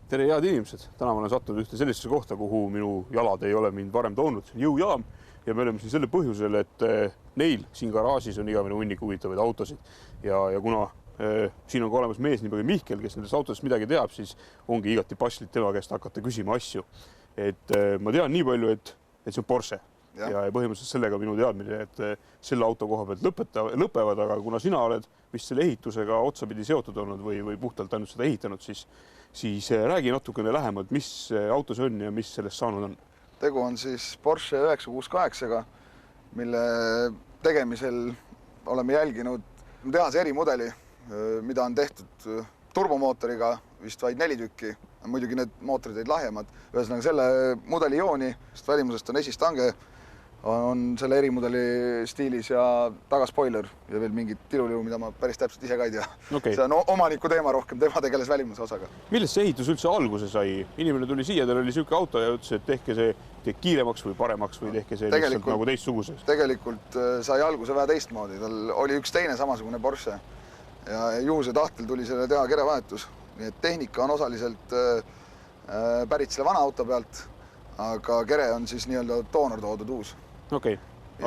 Tere, head inimesed! Täna ma olen sattunud ühte sellisesse kohta, kuhu minu jalad ei ole mind varem toonud. See on jõujaam ja me oleme siin selle põhjusel, et neil siin garaažis on igavene hunnik huvitavaid autosid. Ja kuna siin on ka olemas mees nimega Mihkel, kes nendest autodest midagi teab, siis ongi igati paslik tema käest hakata küsima asju. Et ma tean nii palju, et see on Porsche. Ja põhimõtteliselt sellega minu teadmine, et selle auto koha pealt lõpevad, aga kuna sina oled vist selle ehitusega otsapidi seotud olnud või puhtalt ainult seda ehitanud, siis räägi natukene lähemalt, mis auto see on ja mis sellest saanud on. Tegu on siis Porsche 968-ga, mille tegemisel oleme jälginud tehase erimudeli, mida on tehtud turbomootoriga vist vaid 4 tükki. Muidugi need mootorid olid lahjemad. Ühesõnaga selle mudeli jooni, sest välimusest on esistange, on selle erimudeli stiilis ja tagaspoiler ja veel mingid tiluliu, mida ma päris täpselt ise ka ei tea. Okay. See on omaniku teema rohkem, tema tegeles välimuse osaga. Millest see ehitus üldse alguse sai? Inimene tuli siia, tal oli siuke auto ja ütles, et tehke see kiiremaks või paremaks või tehke see lihtsalt nagu teistsuguseks. Tegelikult sai alguse vähe teistmoodi. Tal oli üks teine samasugune Porsche ja juhuse tahtel tuli selle teha kerevahetus. Nii et tehnika on osaliselt pärit selle vana auto pealt, aga kere on siis nii-öelda toonor toodud uus. Okei,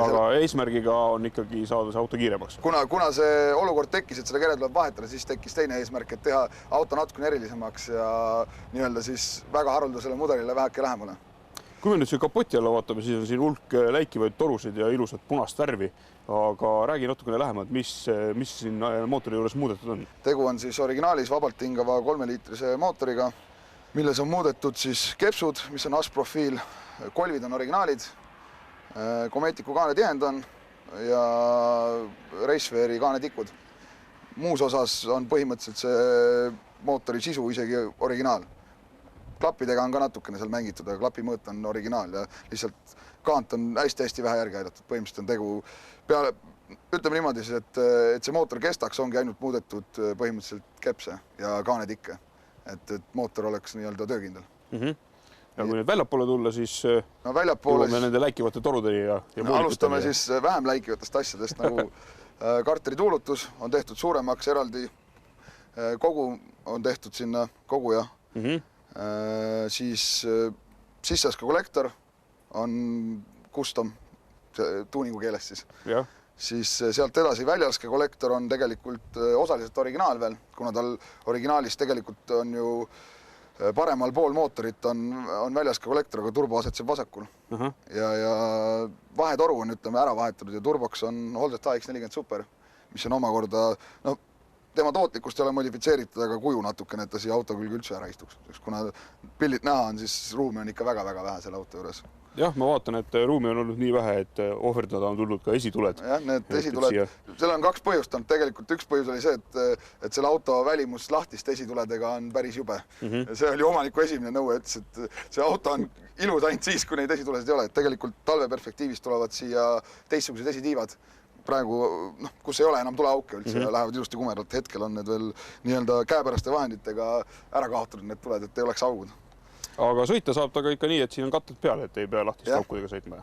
aga eesmärgiga on ikkagi saada see auto kiiremaks. Kuna see olukord tekkis, et seda kere tuleb vahetada, siis tekkis teine eesmärk, et teha auto natukene erilisemaks ja nii-öelda siis väga haruldasele mudelile väheke lähemale. Kui me nüüd siin kapoti alla vaatame, siis on siin hulk läikivaid torusid ja ilusat punast värvi, aga räägi natukene lähemalt, mis siin mootori juures muudetud on? Tegu on siis originaalis vabalt hingava 3-liitrise mootoriga, milles on muudetud siis kepsud, mis on asprofiil, kolvid on originaalid, Kometiku kaanetiehend on ja Raceweari kaanetikud. Muus osas on põhimõtteliselt see mootori sisu isegi originaal. Klappidega on ka natukene seal mängitud, aga klapi mõõt on originaal ja lihtsalt kaant on hästi-hästi vähe järgi aidatud. Põhimõtteliselt on tegu peale, ütleme niimoodi, et see mootor kestaks, ongi ainult muudetud põhimõtteliselt kepse ja kaanetikke, et mootor oleks nii-öelda töökindel. Ja kui nüüd väljapoole tulla, siis jõuame nende läikivate torudeni ja alustame siis vähem läikivatest asjadest, nagu karteri tuulutus on tehtud suuremaks eraldi, kogu on tehtud sinna koguja, siis sisseaska kollektor on custom, tuuningu keeles siis sealt edasi väljaske kollektor on tegelikult osaliselt originaal veel, kuna tal originaalis tegelikult on ju paremal pool mootorit on väljaske kollektor, aga turbo asetseb vasakul. Ja vahetoru on ära vahetatud ja turboks on Holdet AX40 Super, mis on omakorda, tema tootlikkust ei ole modifitseeritud, aga kuju natukene, et ta siia auto külge üldse ära istuks. Kuna pildid näha on, siis ruumi on ikka väga-väga vähe selle auto juures. Jah, ma vaatan, et ruumi on olnud nii vähe, et ohverdada on tulnud ka esituled. Jah, need esituled, seal on 2 põhjust. Tegelikult üks põhjus oli see, et selle auto välimus lahtiste esituledega on päris jube. See oli omaniku esimene nõue, et see auto on ilus ainult siis, kui neid esitulesid ei ole. Tegelikult talveperspektiivist tulevad siia teistsugused esitiivad. Praegu, kus ei ole enam tuleauke üldse ja lähevad ilusti kumeralt. Hetkel on need veel nii-öelda käepäraste vahenditega ära kaotatud need tuled, et ei oleks augud. Aga sõita saab ta ka ikka nii, et siin on katted peal, et ei pea lahtist aukudega sõitma.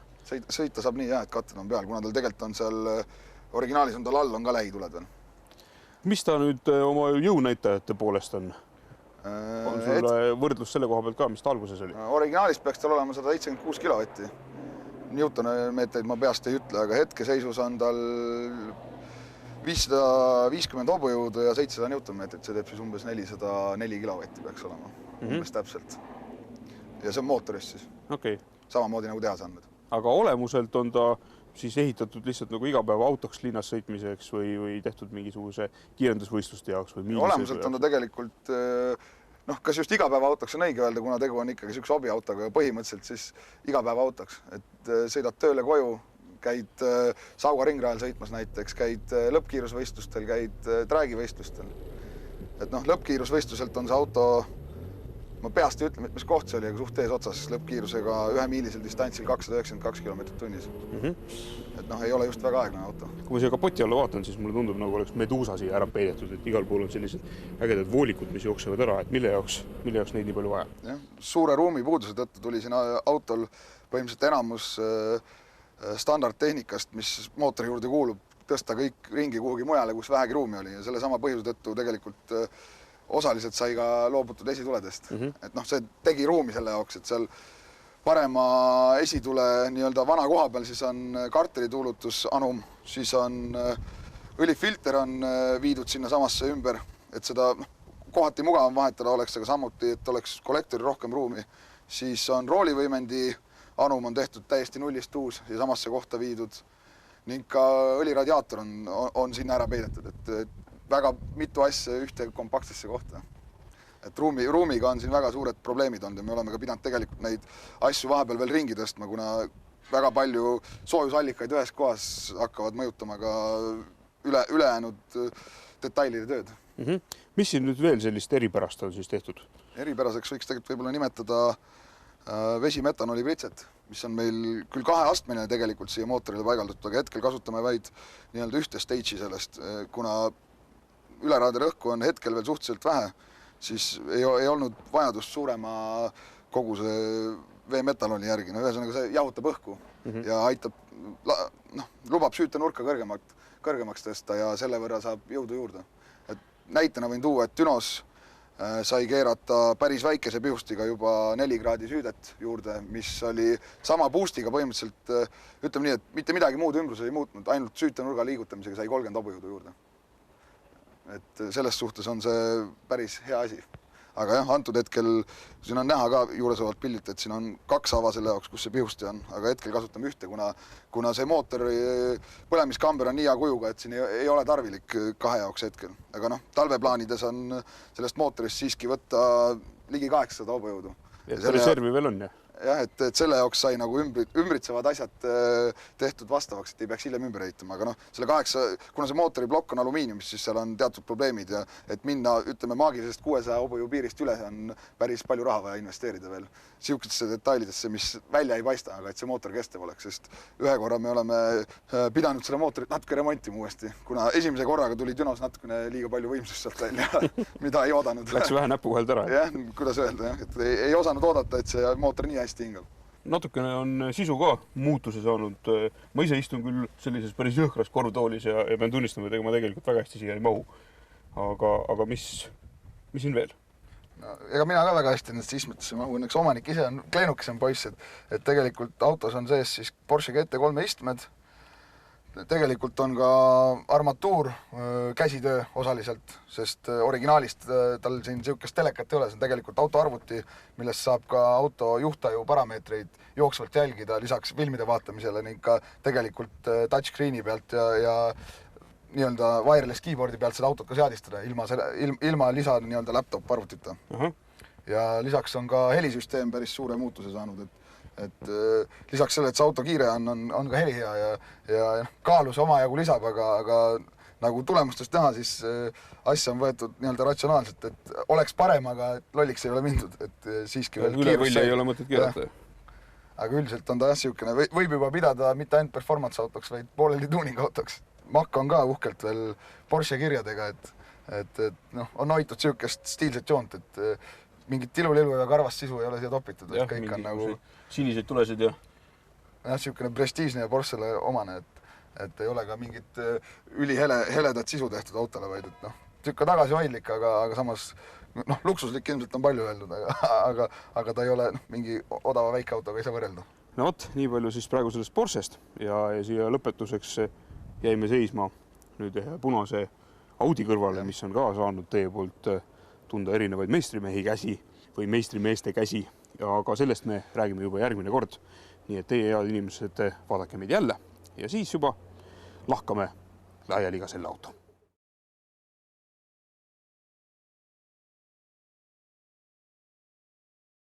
Sõita saab nii, et katted on peal, kuna tal tegelikult on seal originaalis on tal all on ka lähituled veel. Mis ta nüüd oma jõunäitajate poolest on? On sul võrdlus selle koha pealt ka, mis ta alguses oli? Originaalis peaks tal olema 176 kilovatti. Newtonmeetreid ma peast ei ütle, aga hetkeseisus on tal 550 hobujõudu ja 700 newtonmeetrit. See teeb siis umbes 404 kilovatti peaks olema. Umbes täpselt. Ja see on mootorist siis. Samamoodi nagu tehas andmed. Aga olemuselt on ta siis ehitatud lihtsalt nagu igapäeva autoks linnas sõitmiseks või tehtud mingisuguse kiirendusvõistluste jaoks? Olemuselt on ta tegelikult, kas just igapäeva autoks on õige öelda, kuna tegu on ikkagi üks hobiautoga ja põhimõtteliselt siis igapäeva autoks. Et sõidad tööle koju, käid Sauga ringrajal sõitmas näiteks, käid lõppkiirusvõistlustel, käid träägivõistlustel. Et lõppkiirusvõistluselt on see auto, ma peast ei ütle, mis koht see oli, aga suht ees otsas lõppkiirusega 1 miilisel distantsil 292 km tunnis. Et ei ole just väga aeglane auto. Kui ma siia kapoti alla vaatan, siis mulle tundub, nagu oleks Medusa siia ära peidetud, et igal pool on sellised ägedad voolikud, mis jooksevad ära, et mille jaoks neid nii palju vaja? Suure ruumi puuduse tõttu tuli siin autol põhimõtteliselt enamus standardtehnikast, mis mootori juurde kuulub, tõsta kõik ringi kuhugi mujale, kus vähegi ruumi oli ja selle sama põhjuse tõttu tegelikult osaliselt sai ka loobutud esituledest. Et noh, see tegi ruumi selle jaoks, et seal parema esitule nii-öelda vana koha peal siis on karterituulutus anum, siis on õlifilter on viidud sinna samasse ümber, et seda kohati mugavam vahetada oleks, aga samuti, et oleks kollektori rohkem ruumi. Siis on roolivõimendi anum on tehtud täiesti nullist uus ja samasse kohta viidud ning ka õliradiaator on sinna ära peidetud, et väga mitu asja ühte kompaktsesse kohta. Et ruumiga on siin väga suured probleemid olnud ja me oleme ka pidanud tegelikult neid asju vahepeal veel ringi tõstma, kuna väga palju soojusallikaid ühes kohas hakkavad mõjutama ka ülejäänud detailide tööd. Mis siin nüüd veel sellist eripärast on siis tehtud? Eripäraseks võiks tegelikult võib-olla nimetada vesimetanoli pritset, mis on meil küll 2-astmeline tegelikult siia mootorile paigaldatud, aga hetkel kasutame vaid nii-öelda ühte stage'i sellest, kuna üleraade rõhku on hetkel veel suhteliselt vähe, siis ei olnud vajadust suurema koguse veemetanoli järgi. No ühesõnaga see jahutab õhku ja aitab, lubab süütenurka kõrgemaks tõsta ja selle võrra saab jõudu juurde. Et näitena võin tuua, et Dünos sai keerata päris väikese pihustiga juba 4 kraadi süüdet juurde, mis oli sama boostiga põhimõtteliselt, ütleme nii, et mitte midagi muud ümbruses ei muutnud, ainult süütenurga liigutamisega sai 30 hobujõudu juurde. Et selles suhtes on see päris hea asi. Aga jah, antud hetkel siin on näha ka juuresõvalt pillit, et siin on 2 ava selle jaoks, kus see pihusti on, aga hetkel kasutame ühte, kuna see mootori põlemiskamber on nii hea kujuga, et siin ei ole tarvilik 2 jaoks hetkel. Aga talveplaanides on sellest mootorist siiski võtta ligi 800 hobujõudu. Ja reservi veel on, jah? Jah, et selle jaoks sai nagu ümbritsevad asjad tehtud vastavaks, et ei peaks hiljem ümber ehitama, aga selle 8, kuna see mootoriplokk on alumiiniumist, siis seal on teatud probleemid ja et minna, ütleme, maagilisest 600 hobujõu piirist üle on päris palju raha vaja investeerida veel sihukestesse detailidesse, mis välja ei paista, aga et see mootor kestev oleks, sest ühe korra me oleme pidanud selle mootorit natuke remontima uuesti, kuna esimese korraga tuli Dünos natukene liiga palju võimsust sealt välja, mida ei oodanud. Läks vähe näpu vahelt ära. Jah, kuidas öelda, et ei osanud oodata, et see mootor nii hästi hingab. Natukene on sisu ka muutuse saanud. Ma ise istun küll sellises päris jõhkras korvtoolis ja pean tunnistama, et ma tegelikult väga hästi siia ei mahu. Aga mis siin veel? Ega mina ka väga hästi nendest istmetesse mahu. Õnneks omanik ise on kleenukesem poiss, et tegelikult autos on sees siis Porsche GT3 istmed. Tegelikult on ka armatuur käsitöö osaliselt, sest originaalist tal siin sihukest telekat ei ole. See on tegelikult autoarvuti, millest saab ka auto juhtaju parameetreid jooksvalt jälgida lisaks filmide vaatamisele ning ka tegelikult touchscreeni pealt ja nii-öelda wireless keyboardi pealt seda autot ka seadistada ilma lisa nii-öelda laptop arvutita. Ja lisaks on ka helisüsteem päris suure muutuse saanud, et lisaks selle, et see auto kiire on ka heli hea ja kaalus omajagu lisab, aga nagu tulemustest näha, siis asja on võetud nii-öelda ratsionaalselt, et oleks parem, aga lolliks ei ole mindud, et siiski veel üle võlli ei ole mõtet keerata. Aga üldiselt on ta sihukene, võib juba pidada mitte ainult performance autoks, vaid pooleli tuuning autoks. Makk on ka uhkelt veel Porsche kirjadega, et on hoitud sihukest stiilset joont, et mingit tilulilu ja karvast sisu ei ole siia topitud. Jah, mingi siniseid tulesid ja... Jah, sihukene prestiižne ja Porschele omane, et ei ole ka mingit üliheledat sisu tehtud autole, vaid et tükka tagasihoidlik, aga samas luksuslik ilmselt on palju öeldud, aga ta ei ole mingi odava väikeautoga ei saa võrrelda. No vot, nii palju siis praegu sellest Porschest ja siia lõpetuseks jäime seisma nüüd punase Audi kõrvale, mis on ka saanud teie poolt tunda erinevaid meistrimehi käsi või meistrimeeste käsi ja ka sellest me räägime juba järgmine kord. Nii et teie head inimesed, vaadake meid jälle ja siis juba lahkame laiali ka selle auto.